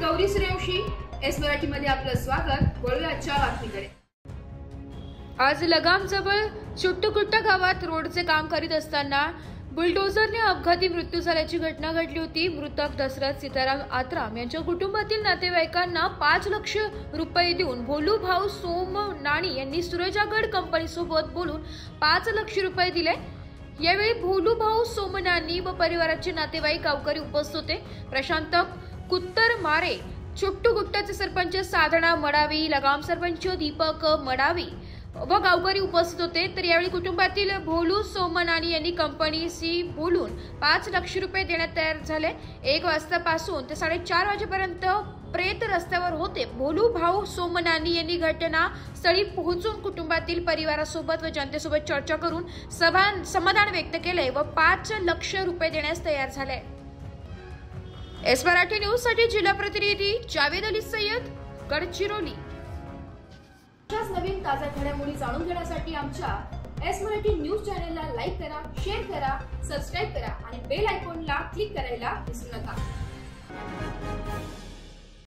Gauri Suryavanshi, S Marathi मध्ये आपलं स्वागत। वळूया आजच्या बातमीकडे। आज लगाम जवळ चुट्टुकुट्टा गावात रोडचे काम करीत असताना बुलडोझरने अपघाती मृत्यू झाल्याची घटना घडली होती। मृतक दशरथ सीताराम आत्राम यांच्या कुटुंबातील नातेवाईकांना 5 लाख रुपये देऊन भोलू भाऊ सोम नाणी यांनी सुरजागड कंपनी सोबत बोलून 5 लाख रुपये दिले। यावेळी भोलू भाऊ सोमनानी व परिवाराचे नातेवाईक गावकरी उपस्थित होते। प्रशांत कुत्तर मारे, चुट्टुकुट्टाचे सरपंच साधना मडावी, लगाम सरपंच दीपक मडावी व गावकरी उपस्थित होते। तर यावेळी कुटुंबातील भोलू सोमनानी यांनी कंपनीशी बोलून 5 लाख रुपये देण्यात तयार झाले। 1 वाजतापासून ते 4:30 वाजेपर्यंत प्रेत रस्त्यावर होते। भोलू भाऊ सोमनानी यांनी घटना स्थळी पोहोचून कुटुंबातील परिवारासोबत व जनतेसोबत चर्चा करून समाधान व्यक्त केले व 5 लाख रुपये देण्यास तयार झाले। एस मराठी न्यूज साठी जिल्हा प्रतिनिधी जावेद अली सय्यद, गडचिरोली। अशाच नवीन ताज्या घडामोडी जाणून घेण्यासाठी आमच्या एस मराठी न्यूज चॅनलला लाईक करा, शेअर करा, सबस्क्राइब करा आणि बेल आयकॉनला क्लिक करायला विसरू नका।